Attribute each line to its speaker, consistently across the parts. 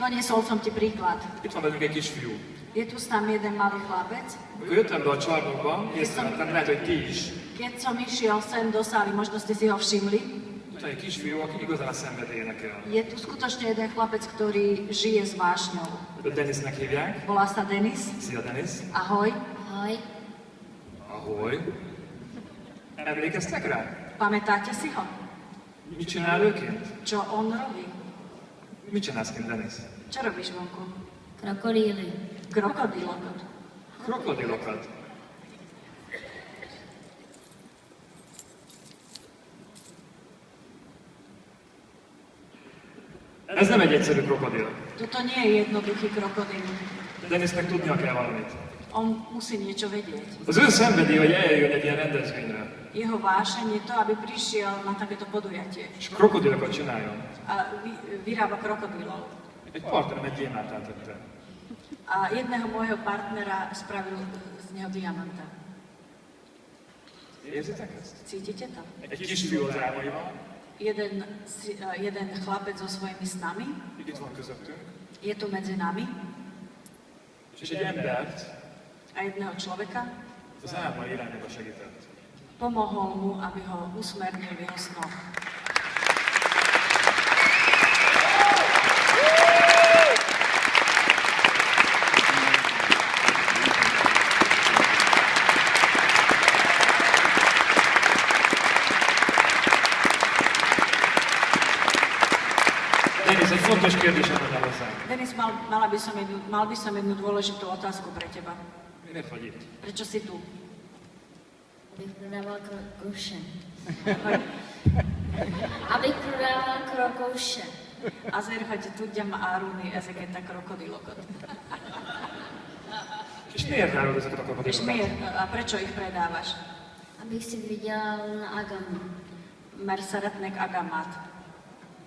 Speaker 1: Doniesol som ti príklad.
Speaker 2: Itt van velünk egy kisfiú.
Speaker 1: Je tu s nami jeden malý chlapec.
Speaker 2: Amikor jöttem be a csarnokba, észrevettem, lehet, hogy ti is.
Speaker 1: Keď som išiel sem do sály, možno ste si ho všimli.
Speaker 2: Itt van egy kisfiú, aki igazán a szenved énekel.
Speaker 1: Je tu skutočne jeden chlapec, ktorý žije s vášňou.
Speaker 2: Őt Denisnek hívják.
Speaker 1: Volá sa Denis.
Speaker 2: Szia, Denis.
Speaker 1: Ahoj.
Speaker 3: Ahoj.
Speaker 2: Ahoy. Emlékeztek rá?
Speaker 1: Pamätáte si ho?
Speaker 2: Mit csinál őként?
Speaker 1: Čo on robí?
Speaker 2: Mit csinálsz kint, Denis?
Speaker 1: Čo robíš vonku?
Speaker 3: Krokodíly.
Speaker 1: Krokodílokat.
Speaker 2: Krokodilokat. Ez nem egy egyszerű krokodil.
Speaker 1: Toto nie je jednoduchý krokodíl.
Speaker 2: Denisnek tudnia kell valamit.
Speaker 1: On musí niečo vedieť.
Speaker 2: Az ő szenvedély, hogy eljön egy ilyen rendezvényre,
Speaker 1: Jeho vášeň je to, aby prišiel na takéto podujatie.
Speaker 2: és krokodilokat csináljon.
Speaker 1: A vyrába krokodílov.
Speaker 2: Egy partnerem egy gyémántát tette.
Speaker 1: A jedného môjho partnera spravil z neho diamanta.
Speaker 2: Érzitek ezt?
Speaker 1: Cítite to?
Speaker 2: Egy kisfiú az álmaival,
Speaker 1: Jeden chlapec so svojimi snami
Speaker 2: itt van közöttünk,
Speaker 1: je tu medzi nami
Speaker 2: és egy embert
Speaker 1: a jedného človeka
Speaker 2: az álma irányába segített.
Speaker 1: pomohol mu, aby ho usmernil v jeho snoch.
Speaker 2: Denis, egy fontos kérdésem lenne hozzánk.
Speaker 1: Denis, mal by som jednu dôležitú otázku pre teba.
Speaker 2: Miért vagy itt?
Speaker 1: Prečo si tu?
Speaker 3: Abych prodával krokouše.
Speaker 1: Hogy
Speaker 3: Abych prodával krokouše.
Speaker 1: azért, hogy tudjam árulni ezeket a krokodilokat.
Speaker 2: És miért árulod ezeket a
Speaker 1: És
Speaker 2: krokodilokat?
Speaker 1: miért? A prečo ich predávaš?
Speaker 3: Abych si vydělal na agamu.
Speaker 1: Mert szeretnék agamát.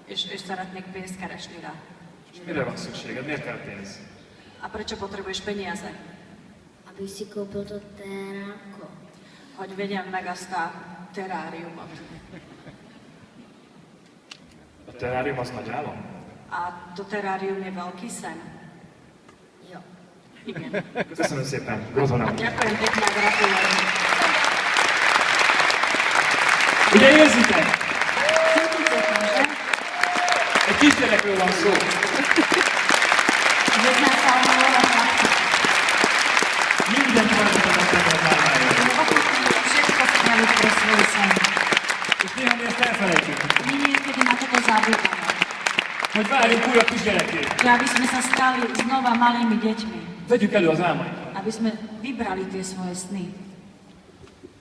Speaker 1: És szeretnék pénzt keresni rá.
Speaker 2: És mire van szükséged? Miért kell pénz?
Speaker 1: A prečo potrebuješ peniaze?
Speaker 3: Abych si koupil to teráko.
Speaker 1: Hogy vegyem meg azt a teráriumot.
Speaker 2: A terárium az nagy álom?
Speaker 1: A to terárium je veľký sen.
Speaker 3: Jo.
Speaker 1: Igen.
Speaker 2: Köszönöm szépen, gratulálok.
Speaker 1: Ďakujem pekne a gratulujem.
Speaker 2: Ugye érzitek?
Speaker 1: Cítite to, že?
Speaker 2: Egy kisgyerekről van szó.
Speaker 1: Jedná sa o malého chlapca.
Speaker 2: Mindent maradok a szemmel álmáért.
Speaker 1: Všetko spraviť pre svoj sen.
Speaker 2: És néha mi ezt elfelejtjük.
Speaker 1: My niekedy na toto zabúdame.
Speaker 2: Hogy várjunk újra kisgyerekét.
Speaker 1: Že aby sme sa stali znova malými deťmi.
Speaker 2: Vegyük elő az álmainkat.
Speaker 1: Aby sme vybrali tie svoje sny.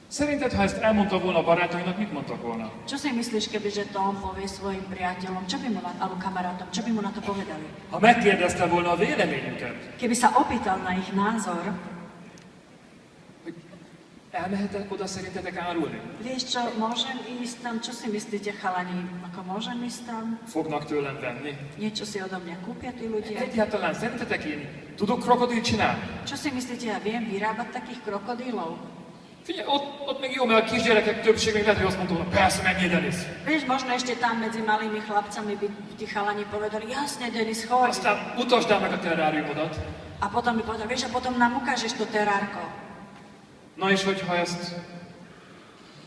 Speaker 2: Szerinted, ha ezt elmondta volna a barátainak, mit mondtak volna?
Speaker 1: Čo si myslíš, kebyže to on povie svojim priateľom, čo by mu alebo kamarátom, čo by mu na to povedali?
Speaker 2: Ha megkérdezte volna a véleményünket,
Speaker 1: Keby sa opýtal na ich názor,
Speaker 2: hogy elmehetek oda szerintetek árulni?
Speaker 1: vieš čo, môžem ísť tam, čo si myslíte chalani, ako môžem ísť tam?
Speaker 2: Fognak tőlem venni?
Speaker 1: Niečo si odo mňa kúpia tí ľudia?
Speaker 2: Egyáltalán szerintetek én tudok krokodilt csinálni?
Speaker 1: Čo si myslíte, ja viem vyrábať takých krokodílov?
Speaker 2: Figyelj, ott még jó, mert a kisgyerekek többség még lehet, hogy azt mondta volna, persze, menjél, Denis.
Speaker 1: Vieš, možno ešte tam medzi malými chlapcami by tí chalani povedali, jasne, Denis, choď.
Speaker 2: Aztán utasd el meg a terráriumodat.
Speaker 1: A potom by povedali, vieš, a potom nám ukážeš to terárko.
Speaker 2: Na és hogyha ezt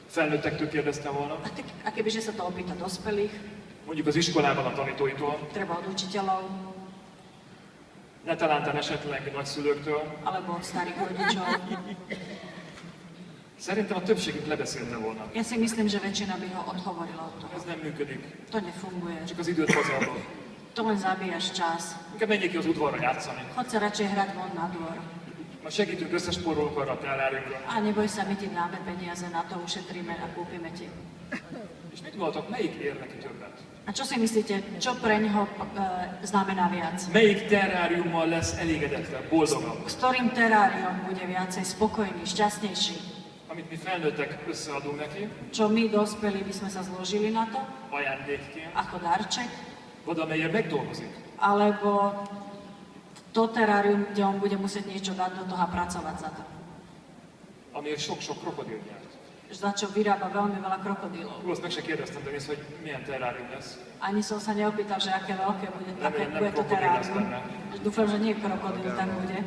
Speaker 2: felnőttektől kérdezte volna,
Speaker 1: A kebyže sa to opýta dospelých,
Speaker 2: mondjuk az iskolában a tanítóitól,
Speaker 1: treba od učiteľov,
Speaker 2: ne talántán esetleg nagyszülőktől,
Speaker 1: alebo od starých rodičov.
Speaker 2: szerintem a többségük lebeszélte volna.
Speaker 1: Ja si myslím, že väčšina by ho odhovorila od toho.
Speaker 2: Ez nem működik,
Speaker 1: To nefunguje.
Speaker 2: csak az időt pazarlod.
Speaker 1: To len zabíjaš čas.
Speaker 2: Inkább menjék ki az udvarra játszani.
Speaker 1: Choď sa radšej hrať von na dvor.
Speaker 2: Ma segítünk, összespórolunk arra a terráriumra.
Speaker 1: A neboj sa, my ti dáme peniaze na to, ušetríme a kúpime ti.
Speaker 2: És mit gondoltok, melyik ér neki többet?
Speaker 1: A čo si myslíte, čo pre neho znamená viac?
Speaker 2: Melyik terráriummal lesz elégedettebb, boldogabb?
Speaker 1: S ktorým teráriom bude viacej spokojný, šťastnejší?
Speaker 2: Amit mi felnőttek összeadunk neki,
Speaker 1: Čo my, dospelí, by sme sa zložili na to,
Speaker 2: ajándékként,
Speaker 1: ako darček?
Speaker 2: vagy amelyért megdolgozik.
Speaker 1: Alebo to terárium, kde on bude musieť niečo dať do toho a pracovať za to.
Speaker 2: Amiért sok-sok krokodil nyert.
Speaker 1: za čo vyrába veľmi veľa krokodílov.
Speaker 2: Vůbec meg se kérdeztem, de néz, hogy milyen terrárium lesz.
Speaker 1: Ani som sa neopýtal, že aké veľké bude, aké
Speaker 2: Nem
Speaker 1: bude to
Speaker 2: krokodíl lesz
Speaker 1: terárium.
Speaker 2: benne.
Speaker 1: Dúfam, že nie krokodíl tam bude.